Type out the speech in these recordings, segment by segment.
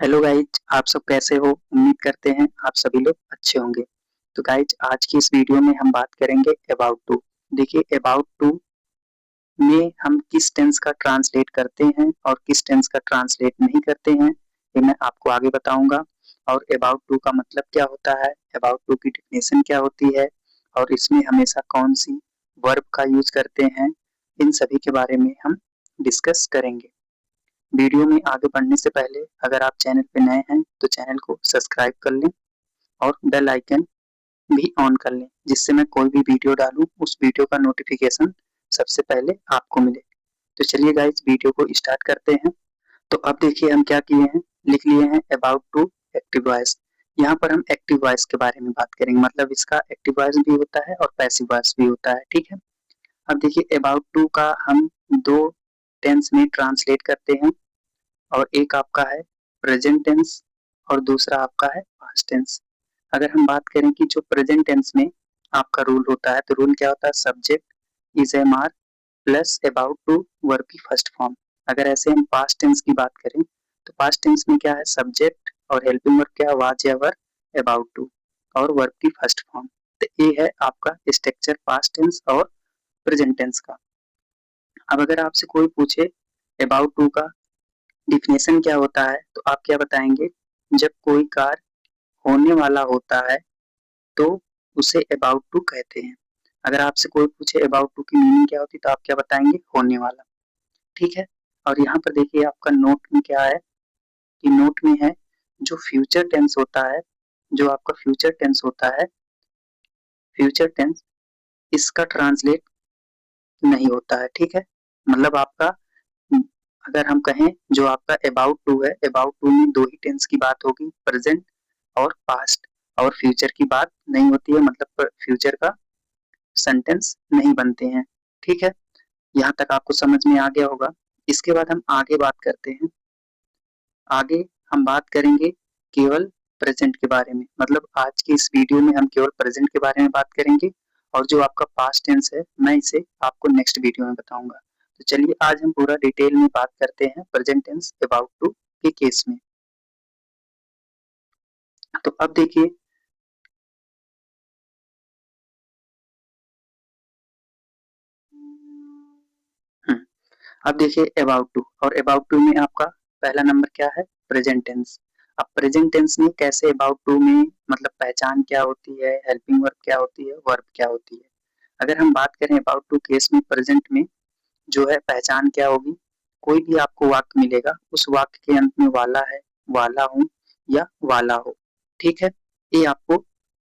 Hello guys, आप सब कैसे हो? उम्मीद करते हैं आप सभी लोग अच्छे होंगे। तो गाइज, आज की इस वीडियो में हम बात करेंगे अबाउट टू। देखिए, अबाउट टू में हम किस टेंस का ट्रांसलेट करते हैं और किस टेंस का ट्रांसलेट नहीं करते हैं, ये मैं आपको आगे बताऊंगा। और अबाउट टू का मतलब क्या होता है, अबाउट टू की डेफिनेशन क्या होती है, और इसमें हमेशा कौन सी वर्ब का यूज करते हैं, इन सभी के बारे में हम डिस्कस करेंगे। वीडियो में आगे बढ़ने से पहले अगर आप चैनल पे नए हैं तो चैनल को सब्सक्राइब कर लें और बेल आइकन भी ऑन कर लें, जिससे मैं कोई भी वीडियो डालूं उस वीडियो का नोटिफिकेशन सबसे पहले आपको मिले। तो चलिए गाइस, वीडियो को स्टार्ट करते हैं। तो अब देखिए हम क्या किए हैं, लिख लिए हैं अबाउट टू एक्टिव वॉइस। यहाँ पर हम एक्टिव वॉइस के बारे में बात करेंगे, मतलब इसका एक्टिव वॉइस भी होता है और पैसिव वॉइस भी होता है। ठीक है। अब देखिए, अबाउट टू का हम दो टेंस में ट्रांसलेट करते हैं, और एक आपका है प्रेजेंट टेंस और दूसरा आपका है पास्ट टेंस। अगर हम बात करें कि जो प्रेजेंट टेंस में आपका रूल होता है, तो रूल क्या होता है, subject is am are plus about to verb की फर्स्ट फॉर्म। अगर ऐसे हम पास्ट टेंस की बात करें तो पास्ट टेंस में क्या है, सब्जेक्ट और हेल्पिंग वर्ब क्या है, वाज या वर, अबाउट टू और वर्ब की फर्स्ट फॉर्म। तो ये है आपका स्ट्रक्चर पास्ट टेंस और प्रेजेंट टेंस का। अब अगर आपसे कोई पूछे अबाउट टू का डिफिनेशन क्या होता है, तो आप क्या बताएंगे, जब कोई कार्य होने वाला होता है तो उसे अबाउट टू कहते हैं। अगर आपसे कोई पूछे अबाउट टू की मीनिंग क्या होती है, तो आप क्या बताएंगे, होने वाला। ठीक है। और यहाँ पर देखिए आपका नोट में क्या है, कि नोट में है जो फ्यूचर टेंस होता है, जो आपका फ्यूचर टेंस होता है, फ्यूचर टेंस इसका ट्रांसलेट नहीं होता है। ठीक है। मतलब आपका, अगर हम कहें जो आपका अबाउट टू है, अबाउट टू में दो ही टेंस की बात होगी, प्रेजेंट और पास्ट, और फ्यूचर की बात नहीं होती है, मतलब फ्यूचर का सेंटेंस नहीं बनते हैं। ठीक है। यहाँ तक आपको समझ में आ गया होगा। इसके बाद हम आगे बात करते हैं। आगे हम बात करेंगे केवल प्रेजेंट के बारे में, मतलब आज की इस वीडियो में हम केवल प्रेजेंट के बारे में बात करेंगे, और जो आपका पास्ट टेंस है मैं इसे आपको नेक्स्ट वीडियो में बताऊंगा। तो चलिए आज हम पूरा डिटेल में बात करते हैं प्रेजेंट टेंस अबाउट टू के केस में। तो अब देखिए, हम्म, अब देखिए अबाउट टू, और अबाउट टू में आपका पहला नंबर क्या है, प्रेजेंट टेंस। अब प्रेजेंट टेंस में कैसे अबाउट टू में, मतलब पहचान क्या होती है, हेल्पिंग वर्ब क्या होती है, वर्ब क्या होती है। अगर हम बात करें अबाउट टू केस में, प्रेजेंट में जो है पहचान क्या होगी, कोई भी आपको वाक्य मिलेगा, उस वाक्य के अंत में वाला है, वाला हूँ या वाला हो। ठीक है। ये आपको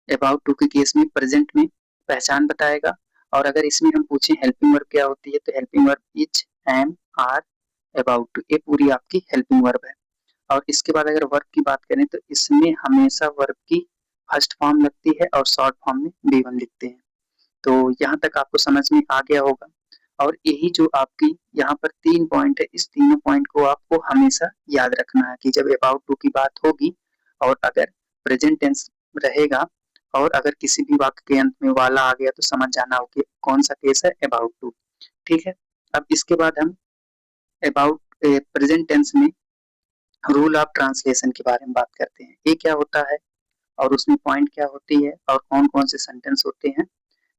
अबाउट टू के केस में प्रेजेंट में पहचान बताएगा। और अगर इसमें हम पूछें हेल्पिंग वर्ब क्या होती है, तो helping verb is, am, are, about to, ये पूरी आपकी हेल्पिंग वर्ब है। और इसके बाद अगर वर्ब की बात करें तो इसमें हमेशा वर्ब की फर्स्ट फॉर्म लगती है और शॉर्ट फॉर्म में बी वन लिखते हैं। तो यहाँ तक आपको समझ में आ गया होगा। और यही जो आपकी यहाँ पर तीन पॉइंट है, इस तीनों पॉइंट को आपको हमेशा याद रखना है, कि जब अबाउट टू की बात होगी और अगर प्रेजेंट टेंस रहेगा और अगर किसी भी वाक्य के अंत में वाला आ गया, तो समझ जाना हो कि कौन सा केस है, अबाउट टू। ठीक है। अब इसके बाद हम अबाउट प्रेजेंट टेंस में रूल ऑफ ट्रांसलेशन के बारे में बात करते हैं। ये क्या होता है और उसमें पॉइंट क्या होती है और कौन कौन से सेंटेंस होते हैं,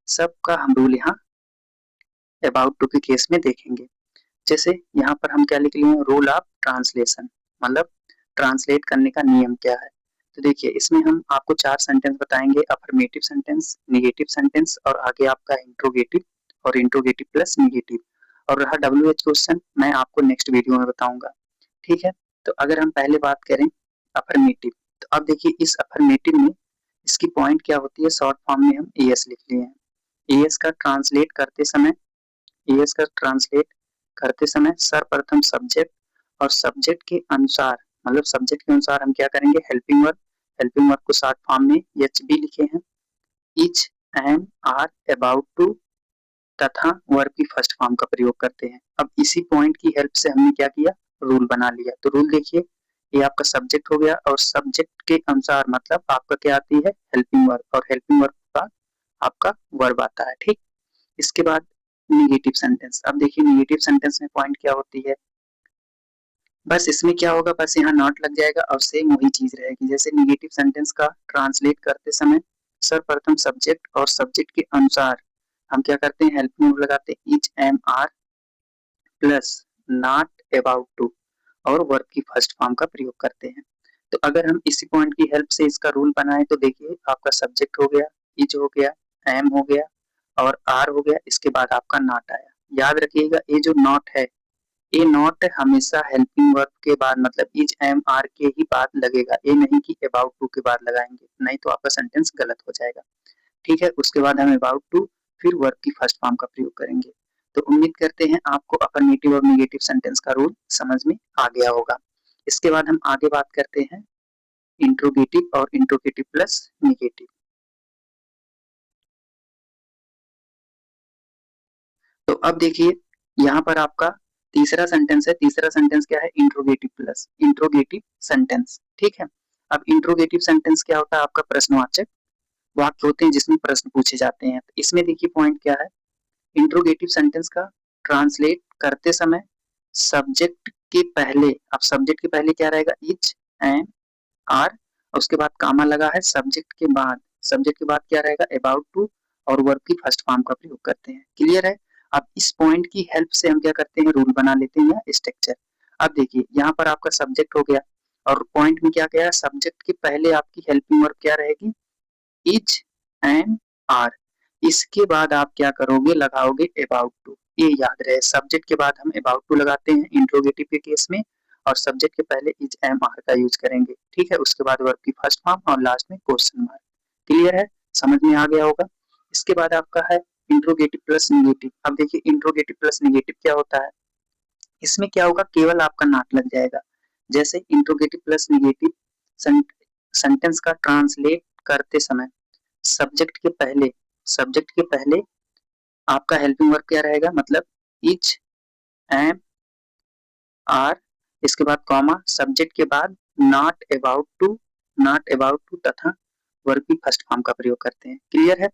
सबका हम रूल यहाँ अबाउट टू के केस में देखेंगे। जैसे यहाँ पर हम क्या लिख लिए हैं, रूल ऑफ ट्रांसलेशन, मतलब ट्रांसलेट करने का नियम क्या है। तो देखिए, इसमें हम आपको चार सेंटेंस बताएंगे, अफर्मेटिव सेंटेंस, निगेटिव सेंटेंस, और आगे आपका इंट्रोगेटिव और इंट्रोगेटिव प्लस निगेटिव। और रहा डब्ल्यू एच क्वेश्चन, मैं आपको नेक्स्ट वीडियो में बताऊंगा। ठीक है। तो अगर हम पहले बात करें अफर्मेटिव, तो अब देखिए इस अफर्मेटिव में इसकी पॉइंट क्या होती है, शॉर्ट फॉर्म में हम एएस लिख लिए हैं। एएस का ट्रांसलेट करते समय, एएस का ट्रांसलेट करते समय सर्वप्रथम सब्जेक्ट और सब्जेक्ट के अनुसार, मतलब सब्जेक्ट के अनुसार हम क्या करेंगे, हेल्पिंग वर्ब, हेल्पिंग वर्ब को शॉर्ट फॉर्म में एच बी लिखे हैं, is, am, are, about to तथा वर्ब की फर्स्ट फॉर्म का प्रयोग करते हैं। अब इसी पॉइंट की हेल्प से हमने क्या किया, रूल बना लिया। तो रूल देखिए, ये आपका सब्जेक्ट हो गया और सब्जेक्ट के अनुसार मतलब आपका क्या आती है, हेल्पिंग वर्ब, और हेल्पिंग वर्ब के बाद आपका वर्ब आता है। ठीक। इसके बाद निगेटिव सेंटेंस। अब देखिए निगेटिव सेंटेंस में पॉइंट क्या होती है, बस इसमें क्या होगा, बस यहाँ नॉट लग जाएगा और सेम वही चीज रहेगी। जैसे निगेटिव सेंटेंस का ट्रांसलेट करते समय सर्वप्रथम सब्जेक्ट और सब्जेक्ट के अनुसार हम क्या करते हैं, हेल्पिंग वर्ब लगाते हैं is am are plus not about to और वर्ब की फर्स्ट फॉर्म का प्रयोग करते हैं। तो अगर हम इसी पॉइंट की हेल्प से इसका रूल बनाए तो देखिए आपका सब्जेक्ट हो गया, इज हो गया, एम हो गया और आर हो गया, इसके बाद आपका नॉट आया। याद रखिएगा ये जो नॉट है, ये नॉट हमेशा हेल्पिंग वर्ब के बाद मतलब इज एम आर के ही बाद लगेगा, ये नहीं कि अबाउट टू के बाद लगाएंगे, नहीं तो आपका सेंटेंस गलत हो जाएगा। ठीक है, उसके बाद हम अबाउट टू फिर वर्ब की फर्स्ट फॉर्म का प्रयोग करेंगे। तो उम्मीद करते हैं आपको अफर्मेटिव और नेगेटिव सेंटेंस का रूल समझ में आ गया होगा। इसके बाद हम आगे बात करते हैं इंट्रोगेटिव और इंट्रोगेटिव प्लस नेगेटिव। तो अब देखिए यहाँ पर आपका तीसरा सेंटेंस है। तीसरा सेंटेंस क्या है, इंट्रोगेटिव प्लस इंट्रोगेटिव सेंटेंस। ठीक है, अब इंट्रोगेटिव सेंटेंस क्या होता है, आपका प्रश्नवाचक वाक्य होते हैं जिसमें प्रश्न पूछे जाते हैं। तो इसमें देखिए पॉइंट क्या है, इंट्रोगेटिव सेंटेंस का ट्रांसलेट करते समय सब्जेक्ट के पहले, अब सब्जेक्ट के पहले क्या रहेगा, इज एंड आर और उसके बाद कामा लगा है, सब्जेक्ट के बाद क्या रहेगा, अबाउट टू और वर्ब की फर्स्ट फॉर्म का प्रयोग करते हैं। क्लियर है। अब इस पॉइंट की हेल्प से हम क्या करते हैं, रूल बना लेते हैं या स्ट्रक्चर। अब देखिए यहाँ पर आपका सब्जेक्ट हो गया और पॉइंट में क्या गया, सब्जेक्ट के पहले आपकी हेल्पिंग वर्ब क्या रहेगी, इज एंड आर। इसके बाद आप क्या करोगे, लगाओगे अबाउट टू। ये याद रहे, सब्जेक्ट के बाद हम अबाउट टू लगाते हैं इंट्रोगेटिव के केस में और सब्जेक्ट के पहले इज एम आर का यूज करेंगे। ठीक है, उसके बाद वर्ब की फर्स्ट फॉर्म और लास्ट में क्वेश्चन मार्क। क्लियर है, समझ में आ गया होगा। इसके बाद आपका है इंट्रोगेटिव प्लस निगेटिव। अब देखिए इंट्रोगेटिव प्लस निगेटिव क्या होता है, इसमें क्या होगा, केवल आपका नॉट लग जाएगा। जैसे इंट्रोगेटिव प्लस निगेटिव सेंटेंस का ट्रांसलेट करते समय सब्जेक्ट के पहले आपका हेल्पिंग वर्ब क्या रहेगा, मतलब इज एम आर, इसके बाद कॉमा, सब्जेक्ट के बाद नॉट अबाउट टू तथा वर्ब की फर्स्ट फॉर्म का प्रयोग करते हैं। क्लियर है।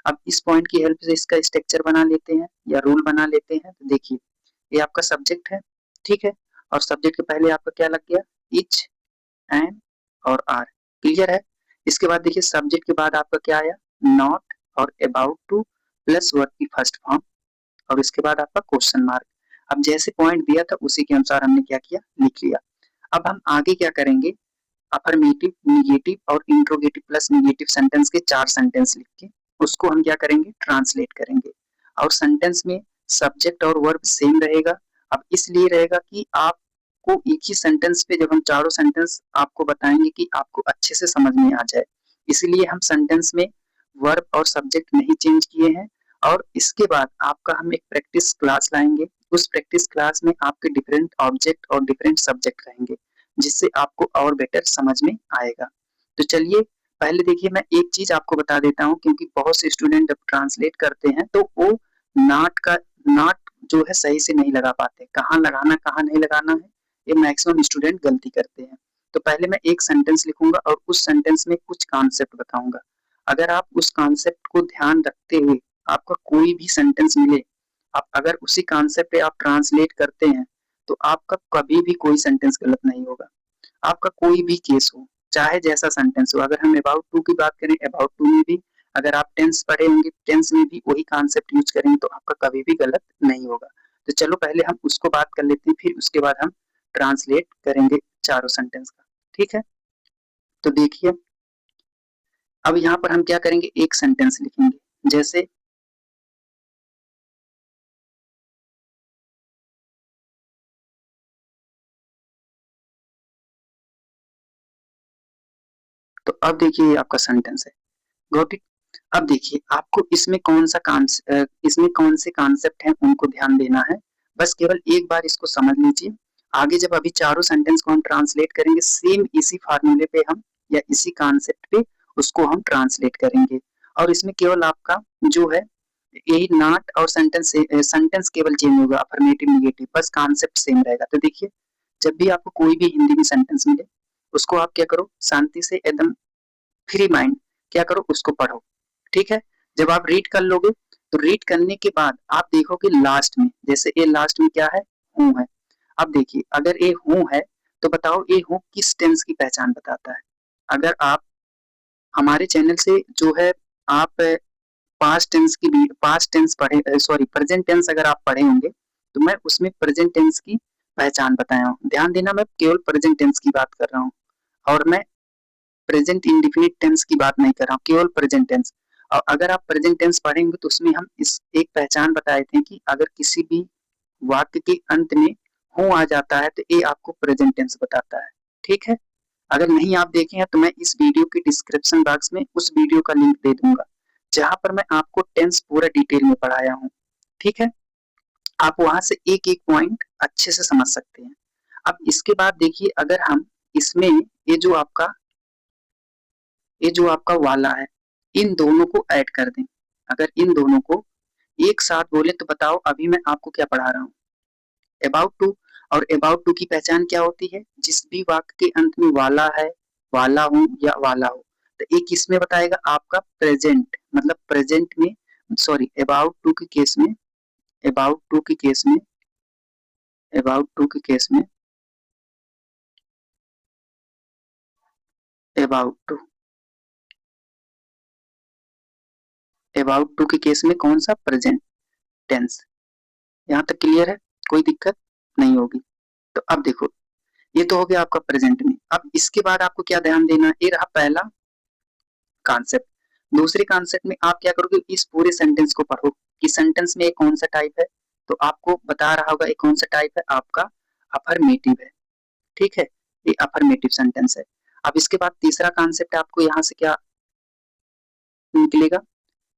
अब इस पॉइंट की हेल्प से इसका स्ट्रक्चर बना लेते हैं या रूल बना लेते हैं। तो देखिए ये आपका सब्जेक्ट है, ठीक है, और सब्जेक्ट के पहले आपका क्या लग गया, इज एंड और आर। क्लियर है। इसके बाद देखिए सब्जेक्ट के बाद आपका क्या आया, नॉट और अबाउट टू प्लस वर्ब की फर्स्ट फॉर्म और इसके बाद आपका क्वेश्चन मार्क। अब जैसे पॉइंट दिया था उसी के अनुसार हमने क्या किया, लिख लिया। अब हम आगे क्या करेंगे, अफर्मेटिव, निगेटिव और इंट्रोगेटिव प्लस निगेटिव सेंटेंस के 4 सेंटेंस लिख के उसको हम क्या करेंगे, ट्रांसलेट करेंगे। और सेंटेंस में सब्जेक्ट और वर्ब सेम रहेगा। अब इसलिए रहेगा कि आपको एक ही सेंटेंस पे जब हम चारों सेंटेंस आपको बताएंगे कि आपको अच्छे से समझ में आ जाए, इसलिए हम सेंटेंस में वर्ब और सब्जेक्ट नहीं चेंज किए हैं। और इसके बाद आपका हम एक प्रैक्टिस क्लास लाएंगे, उस प्रैक्टिस क्लास में आपके डिफरेंट ऑब्जेक्ट और डिफरेंट सब्जेक्ट रहेंगे जिससे आपको और बेटर समझ में आएगा। तो चलिए पहले देखिए मैं एक चीज आपको बता देता हूँ, क्योंकि बहुत से स्टूडेंट जब ट्रांसलेट करते हैं तो वो नॉट जो है सही से नहीं लगा पाते, कहाँ लगाना कहाँ नहीं लगाना है, ये मैक्सिमम स्टूडेंट गलती करते हैं। तो पहले मैं एक सेंटेंस लिखूंगा और उस सेंटेंस में कुछ कॉन्सेप्ट बताऊंगा। अगर आप उस कॉन्सेप्ट को ध्यान रखते हुए आपका कोई भी सेंटेंस मिले, आप अगर उसी कॉन्सेप्ट पे आप ट्रांसलेट करते हैं तो आपका कभी भी कोई सेंटेंस गलत नहीं होगा। आपका कोई भी केस हो, चाहे जैसा सेंटेंस हो, अगर हम अबाउट टू की बात करें, अबाउट टू में भी अगर आप टेंस पढ़े होंगे, टेंस में भी वही कॉन्सेप्ट यूज करेंगे तो आपका कभी भी गलत नहीं होगा। तो चलो पहले हम उसको बात कर लेते हैं, फिर उसके बाद हम ट्रांसलेट करेंगे चारों सेंटेंस का। ठीक है, तो देखिए अब यहाँ पर हम क्या करेंगे, एक सेंटेंस लिखेंगे। जैसे तो अब देखिए ये आपका सेंटेंस है, गॉट इट। अब देखिए आपको इसमें कौन से कॉन्सेप्ट हैं उनको ध्यान देना है, बस केवल एक बार इसको समझ लीजिए। आगे जब अभी चारों सेंटेंस को हम ट्रांसलेट करेंगे सेम इसी फार्मूले पे हम या इसी कॉन्सेप्ट पे उसको हम ट्रांसलेट करेंगे। और इसमें केवल आपका जो है यही नॉट और सेंटेंस केवल चेंज होगा, अफर्मेटिव निगेटिव, बस कॉन्सेप्ट सेम रहेगा। तो देखिए जब भी आपको कोई भी हिंदी में सेंटेंस मिले उसको आप क्या करो, शांति से एकदम फ्री माइंड क्या करो, उसको पढ़ो। ठीक है, जब आप रीड कर लोगे तो रीड करने के बाद आप देखोगे लास्ट में, जैसे ये लास्ट में क्या है, हूं है। अब देखिए अगर ए हूँ है तो बताओ ए हूँ किस टेंस की पहचान बताता है। अगर आप हमारे चैनल से जो है आप पास्ट टेंस पढ़े, सॉरी प्रेजेंट टेंस अगर आप पढ़े होंगे तो मैं उसमें प्रेजेंट टेंस की पहचान बताया हूँ। ध्यान देना मैं केवल प्रेजेंट टेंस की बात कर रहा हूँ और मैं प्रेजेंट इंडिफिनिट टेंस की बात नहीं कर रहा हूँ, केवल प्रेजेंट टेंस। और अगर आप प्रेजेंट टेंस पढ़ेंगे तो उसमें हम इस एक पहचान बताए थे कि अगर किसी भी वाक्य के अंत में हूँ आ जाता है तो ये आपको प्रेजेंट टेंस बताता है। ठीक है, अगर नहीं आप देखे हैं तो मैं इस वीडियो के डिस्क्रिप्शन बॉक्स में उस वीडियो का लिंक दे दूंगा जहां पर मैं आपको टेंस पूरा डिटेल में पढ़ाया हूँ। ठीक है, आप वहां से एक एक पॉइंट अच्छे से समझ सकते हैं। अब इसके बाद देखिए अगर हम इसमें ये जो आपका वाला है इन दोनों को ऐड कर दें, अगर इन दोनों को एक साथ बोले तो बताओ अभी मैं आपको क्या पढ़ा रहा हूँ, अबाउट टू। और अबाउट टू की पहचान क्या होती है, जिस भी वाक्य के अंत में वाला है, वाला हूँ या वाला हो, तो एक इसमें बताएगा आपका प्रेजेंट, मतलब प्रेजेंट में, सॉरी अबाउट टू के केस में, अबाउट टू के केस में, अबाउट टू के केस में, अबाउट टू, अबाउट टू के केस में कौन सा, प्रेजेंट टेंस। यहाँ तक क्लियर है, कोई दिक्कत नहीं होगी। तो अब देखो ये तो हो गया आपका प्रेजेंट में। अब इसके बाद आपको क्या ध्यान देना, ये रहा पहला कॉन्सेप्ट। दूसरे कॉन्सेप्ट में आप क्या करोगे, इस पूरे सेंटेंस को पढ़ो कि सेंटेंस में कौन सा टाइप है, तो आपको बता रहा होगा ये कौन सा टाइप है, आपका अफर्मेटिव है। ठीक है, ये अफर्मेटिव सेंटेंस है। अब इसके बाद तीसरा कॉन्सेप्ट आपको यहाँ से क्या निकलेगा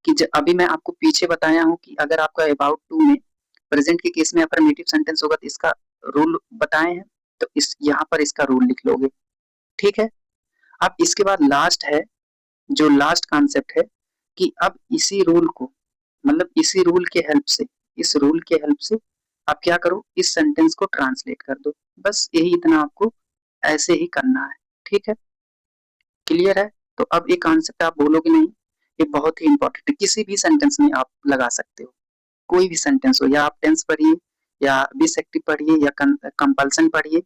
कि अभी मैं आपको पीछे बताया हूँ कि अगर आपका अबाउट टू में प्रेजेंट के केस में अफर्मेटिव सेंटेंस होगा तो इसका रूल बताए हैं, तो इस यहाँ पर इसका रूल लिख लोगे। ठीक है, अब इसके बाद लास्ट है, जो लास्ट कॉन्सेप्ट है कि अब इसी रूल को, मतलब इसी रूल के हेल्प से, इस रूल के हेल्प से आप क्या करो, इस सेंटेंस को ट्रांसलेट कर दो। बस यही इतना आपको ऐसे ही करना है। ठीक है, क्लियर है। तो अब ये कॉन्सेप्ट आप बोलोगे नहीं, ये बहुत ही इंपॉर्टेंट है, किसी भी सेंटेंस में आप लगा सकते हो, कोई भी सेंटेंस हो, या आप टेंस पढ़िए या बिस एक्टिव पढ़िए या कंपल्सन पढ़िए,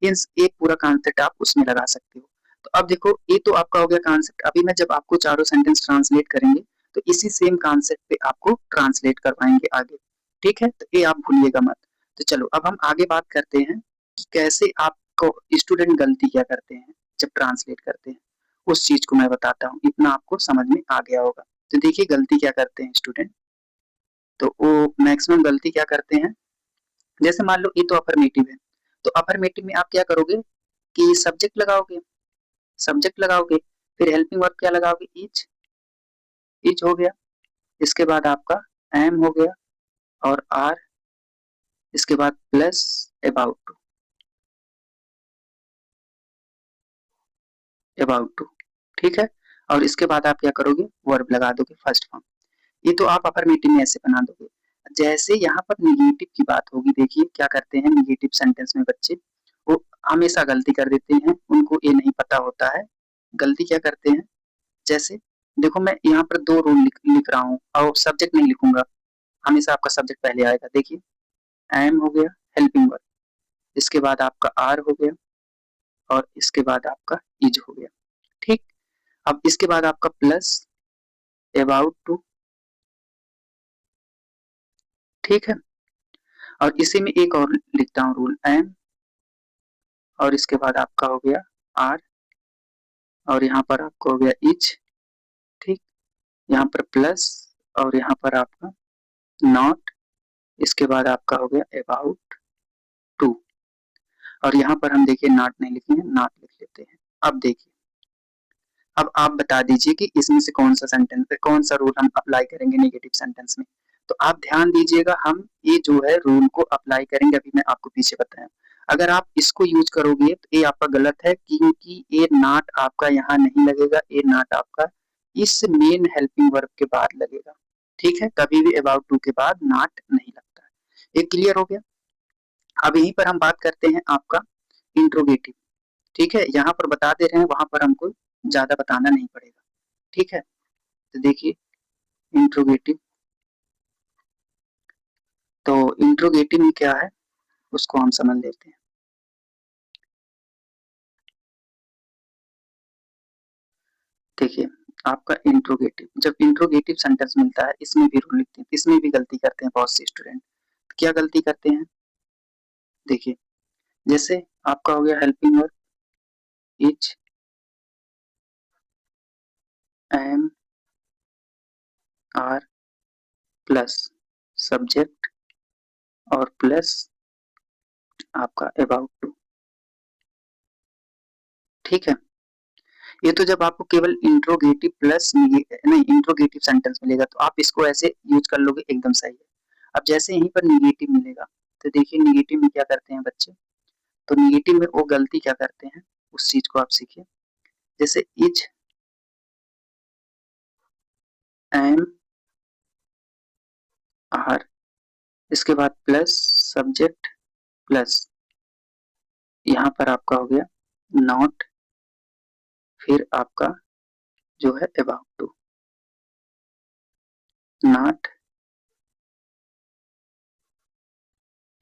ये पूरा कॉन्सेप्ट आप उसमें लगा सकते हो। तो अब देखो ये तो आपका हो गया कॉन्सेप्ट। अभी मैं जब आपको चारों सेंटेंस ट्रांसलेट करेंगे तो इसी सेम कॉन्सेप्ट पे आपको ट्रांसलेट करवाएंगे आगे। ठीक है, तो ये आप भूलिएगा मत। तो चलो अब हम आगे बात करते हैं कि कैसे आपको स्टूडेंट गलती क्या करते हैं जब ट्रांसलेट करते हैं, उस चीज को मैं बताता हूँ, इतना आपको समझ में आ गया होगा। तो देखिए गलती क्या करते हैं स्टूडेंट, तो वो मैक्सिमम गलती क्या करते हैं, जैसे मान लो ये तो अफर्मेटिव है, तो अफर्मेटिव में आप क्या करोगे कि सब्जेक्ट लगाओगे, सब्जेक्ट लगाओगे, फिर हेल्पिंग वर्ब क्या लगाओगे, इज हो गया, इसके बाद आपका एम हो गया और आर, इसके बाद plus about to, about to. ठीक है, और इसके बाद आप क्या करोगे, वर्ब लगा दोगे फर्स्ट फॉर्म। ये तो आप अफर्मेटिव में ऐसे बना दोगे। जैसे यहाँ पर निगेटिव की बात होगी, देखिए क्या करते हैं निगेटिव सेंटेंस में बच्चे, वो हमेशा गलती कर देते हैं, उनको ये नहीं पता होता है, गलती क्या करते हैं, जैसे देखो मैं यहाँ पर दो रूल लिख रहा हूँ और सब्जेक्ट नहीं लिखूंगा, हमेशा आपका सब्जेक्ट पहले आएगा। देखिए एम हो गया हेल्पिंग वर्ब, इसके बाद आपका आर हो गया और इसके बाद आपका इज हो गया। ठीक, अब इसके बाद आपका प्लस अबाउट टू। ठीक है, और इसी में एक और लिखता हूँ रूल, एम और इसके बाद आपका हो गया आर और यहाँ पर आपका हो गया इज। ठीक, यहाँ पर प्लस और यहाँ पर आपका नॉट, इसके बाद आपका हो गया अबाउट टू और यहाँ पर हम देखिए नॉट नहीं लिखेंगे, नॉट लिख लेते हैं। अब देखिए, अब आप बता दीजिए कि इसमें से कौन सा सेंटेंस, कौन सा रूल हम अप्लाई करेंगे नेगेटिव सेंटेंस में। तो आप ध्यान दीजिएगा, हम ये जो है रूल को अप्लाई करेंगे, अभी मैं आपको पीछे बताया। अगर आप इसको यूज करोगे तो ये आपका गलत है, क्योंकि ये नॉट आपका यहाँ नहीं लगेगा, ये नॉट आपका इस मेन हेल्पिंग वर्ब के बाद लगेगा। ठीक है, कभी भी अबाउट टू के बाद नॉट नहीं लगता है। ये क्लियर हो गया। अब यहीं पर हम बात करते हैं आपका इंट्रोगेटिव। ठीक है, यहाँ पर बता दे रहे हैं, वहां पर हमको ज्यादा बताना नहीं पड़ेगा। ठीक है, तो देखिए इंट्रोगेटिव, तो इंट्रोगेटिव में क्या है, उसको हम समझ लेते हैं। देखिए आपका इंट्रोगेटिव, जब इंट्रोगेटिव सेंटेंस मिलता है इसमें भी रूल लिखते हैं, इसमें भी गलती करते हैं बहुत से स्टूडेंट। क्या गलती करते हैं? देखिए जैसे आपका हो गया helping verb, is am are plus subject और प्लस आपका अबाउट टू। ठीक है, ये तो जब आपको केवल इंट्रोगेटिव प्लस नहीं इंट्रोगेटिव सेंटेंस मिलेगा तो आप इसको ऐसे यूज कर लोगे, एकदम सही है। अब जैसे यहीं पर निगेटिव मिलेगा तो देखिए निगेटिव में क्या करते हैं बच्चे, तो निगेटिव में वो गलती क्या करते हैं उस चीज को आप सीखिए। जैसे इज एम आर, इसके बाद प्लस सब्जेक्ट प्लस यहाँ पर आपका हो गया नॉट, फिर आपका जो है about to, not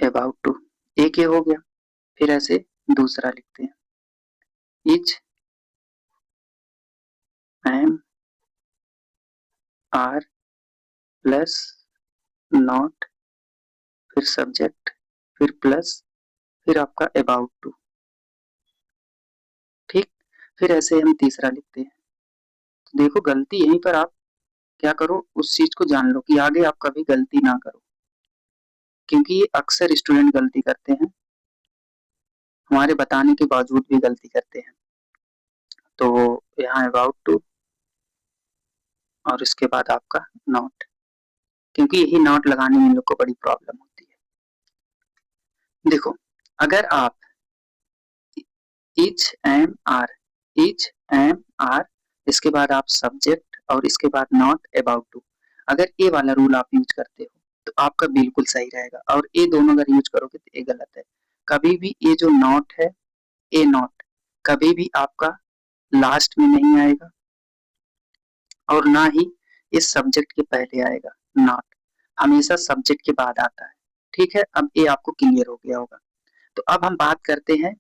about to, एक ये हो गया। फिर ऐसे दूसरा लिखते हैं is am are plus not, फिर सब्जेक्ट, फिर प्लस, फिर आपका अबाउट टू। ठीक, फिर ऐसे हम तीसरा लिखते हैं। तो देखो गलती यहीं पर आप क्या करो, उस चीज को जान लो कि आगे आप कभी गलती ना करो, क्योंकि ये अक्सर स्टूडेंट गलती करते हैं, हमारे बताने के बावजूद भी गलती करते हैं। तो यहाँ अबाउट टू और इसके बाद आपका नॉट, क्योंकि यही नॉट लगाने में इन लोग को बड़ी प्रॉब्लम होती है। देखो अगर आप is am are, is am are, इसके बाद आप सब्जेक्ट और इसके बाद नॉट अबाउट टू, अगर ये वाला रूल आप यूज करते हो तो आपका बिल्कुल सही रहेगा, और ये दोनों अगर यूज करोगे तो ये गलत है। कभी भी ये जो नॉट है, ए नॉट कभी भी आपका लास्ट में नहीं आएगा और ना ही इस सब्जेक्ट के पहले आएगा, नॉट हमेशा सब्जेक्ट के बाद आता है। ठीक है, अब ये आपको क्लियर हो गया होगा। तो अब हम बात करते हैं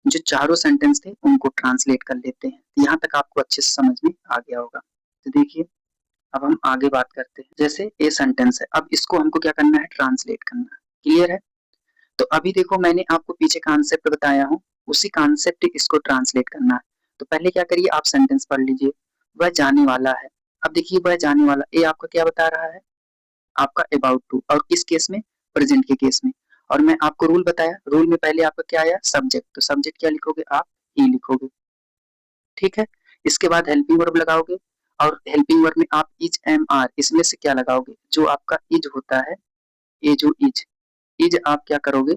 जो चारों सेंटेंस थे उनको ट्रांसलेट कर लेते हैं, यहाँ तक आपको अच्छे से समझ में आ गया होगा। तो देखिए अब हम आगे बात करते हैं, जैसे ये सेंटेंस है, अब इसको हमको क्या करना है, ट्रांसलेट करना है। क्लियर है? तो अभी देखो मैंने आपको पीछे कॉन्सेप्ट बताया हूँ, उसी कॉन्सेप्ट इसको ट्रांसलेट करना है। तो पहले क्या करिए, आप सेंटेंस पढ़ लीजिए, वह जाने वाला है। अब देखिए वह जाने वाला, ये आपका क्या बता रहा है, आपका अबाउट टू, और किस केस में, प्रेजेंट के केस में। और मैं आपको रूल बताया, रूल में पहले आपका क्या आया, सब्जेक्ट, तो सब्जेक्ट क्या लिखोगे आप, ही लिखोगे। ठीक है, इसके बाद हेल्पिंग वर्ब लगाओगे, और हेल्पिंग वर्ब में आप इज एम आर, इसमें से क्या लगाओगे, जो आपका इज होता है, ये जो इज आप क्या करोगे,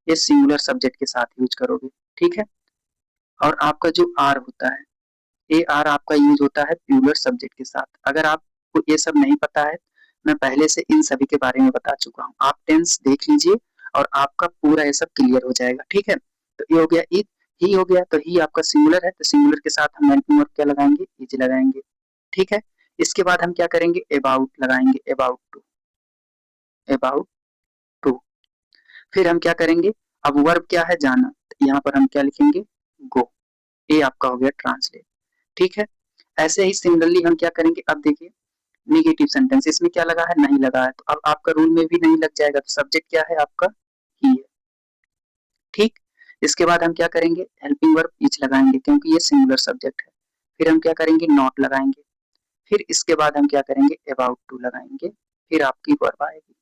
ये सिंगुलर सब्जेक्ट के साथ यूज करोगे। ठीक है, और आपका जो आर होता है, ए आर आपका यूज होता है प्लूरल सब्जेक्ट के साथ। अगर आपको ये सब नहीं पता है, मैं पहले से इन सभी के बारे में बता चुका हूँ, आप टेंस देख लीजिए और आपका पूरा ये सब क्लियर हो जाएगा। ठीक है, तो ये हो गया इज, ही हो गया, तो ही आपका सिंगुलर है, तो सिंगुलर के साथ हम हेल्पिंग वर्ब क्या लगाएंगे, इज लगाएंगे। ठीक है, इसके बाद हम क्या करेंगे, अबाउट लगाएंगे, अबाउट टू, अबाउट टू। फिर हम क्या करेंगे, अब वर्ब क्या है, जाना, तो यहाँ पर हम क्या लिखेंगे, गो। ये आपका हो गया ट्रांसलेट। ठीक है, ऐसे ही सिमिलरली हम क्या करेंगे, अब देखिए निगेटिव सेंटेंस, इसमें क्या लगा है, नहीं लगा है, तो अब आपका रूल में भी नहीं लग जाएगा, तो सब्जेक्ट क्या है आपका, ही है। ठीक, इसके बाद हम क्या करेंगे, हेल्पिंग वर्ब इज लगाएंगे क्योंकि ये सिंगुलर सब्जेक्ट है। फिर हम क्या करेंगे, नॉट लगाएंगे। फिर इसके बाद हम क्या करेंगे, अबाउट टू लगाएंगे। फिर आपकी वर्ब आएगी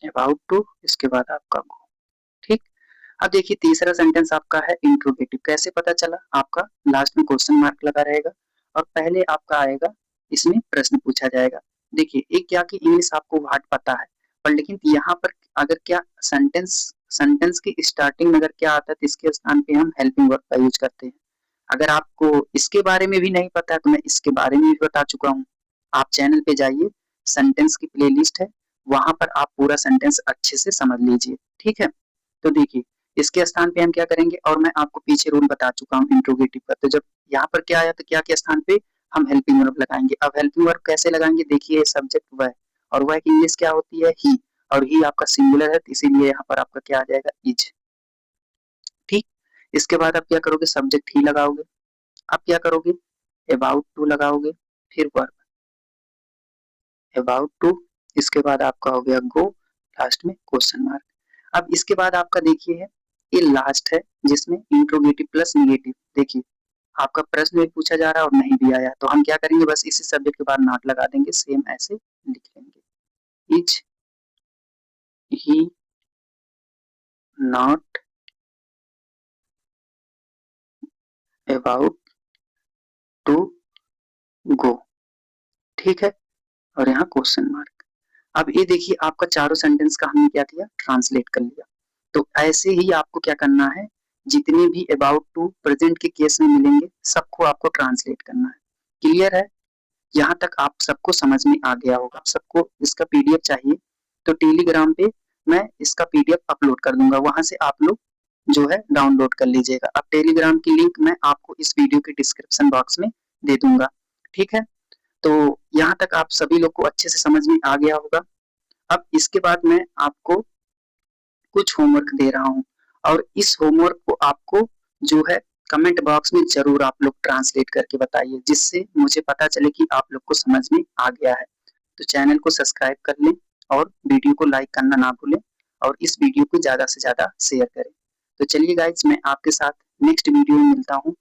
अबाउट टू, इसके बाद आपका गो। ठीक, अब देखिए तीसरा सेंटेंस आपका है इंट्रोगेटिव। कैसे पता चला, आपका लास्ट में क्वेश्चन मार्क लगा रहेगा और पहले आपका आएगा, इसमें प्रश्न पूछा जाएगा। देखिए एक क्या कि इंग्लिश आपको वर्ड पता है, पर लेकिन यहाँ पर अगर क्या सेंटेंस, सेंटेंस की स्टार्टिंग में अगर क्या आता है तो इसके स्थान पे हम हेल्पिंग वर्ब का यूज करते हैं। अगर आपको इसके बारे में भी नहीं पता है तो मैं इसके बारे में भी बता चुका हूँ। आप चैनल पे जाइए, सेंटेंस की प्लेलिस्ट है, वहां पर आप पूरा सेंटेंस अच्छे से समझ लीजिए। ठीक है, तो देखिए इसके स्थान पे हम क्या करेंगे, और मैं आपको पीछे रूल बता चुका हूँ इंट्रोगेटिव का, तो जब यहाँ पर क्या आया तो क्या के स्थान पे हम हेल्पिंग वर्ब लगाएंगे। अब हेल्पिंग वर्ब कैसे लगाएंगे, देखिए सब्जेक्ट वह, और वह की इंग्लिश क्या होती है, ही, और ही आपका सिंगुलर है, तो इसीलिए यहाँ पर आपका क्या आ जाएगा, इज। ठीक, इसके बाद आप क्या करोगे, सब्जेक्ट ही लगाओगे। आप क्या करोगे, अबाउट टू लगाओगे, फिर वर्ब अबाउट टू, इसके बाद आपका हो गया गो, लास्ट में क्वेश्चन मार्क। अब इसके बाद आपका देखिए है ये लास्ट है जिसमें इंट्रोगेटिव प्लस निगेटिव। देखिए आपका प्रश्न भी पूछा जा रहा है और नहीं भी आया, तो हम क्या करेंगे, बस इसी सब्जेक्ट के बाद नॉट लगा देंगे, सेम ऐसे लिख लेंगे, is he not about to go. ठीक है, और यहाँ क्वेश्चन मार्क। अब ये देखिए आपका चारों सेंटेंस का हमने क्या किया, ट्रांसलेट कर लिया। तो ऐसे ही आपको क्या करना है, जितने भी अबाउट टू प्रेजेंट के केस में मिलेंगे सबको आपको ट्रांसलेट करना है। क्लियर है, यहाँ तक आप सबको समझ में आ गया होगा। आप सबको इसका पीडीएफ चाहिए तो टेलीग्राम पे मैं इसका पीडीएफ अपलोड कर दूंगा, वहां से आप लोग जो है डाउनलोड कर लीजिएगा। अब टेलीग्राम की लिंक मैं आपको इस वीडियो के डिस्क्रिप्शन बॉक्स में दे दूंगा। ठीक है, तो यहाँ तक आप सभी लोग को अच्छे से समझ में आ गया होगा। अब इसके बाद मैं आपको कुछ होमवर्क दे रहा हूँ, और इस होमवर्क को आपको जो है कमेंट बॉक्स में जरूर आप लोग ट्रांसलेट करके बताइए, जिससे मुझे पता चले कि आप लोग को समझ में आ गया है। तो चैनल को सब्सक्राइब कर लें और वीडियो को लाइक करना ना भूलें, और इस वीडियो को ज्यादा से ज्यादा शेयर करें। तो चलिए गाइज, मैं आपके साथ नेक्स्ट वीडियो में मिलता हूँ।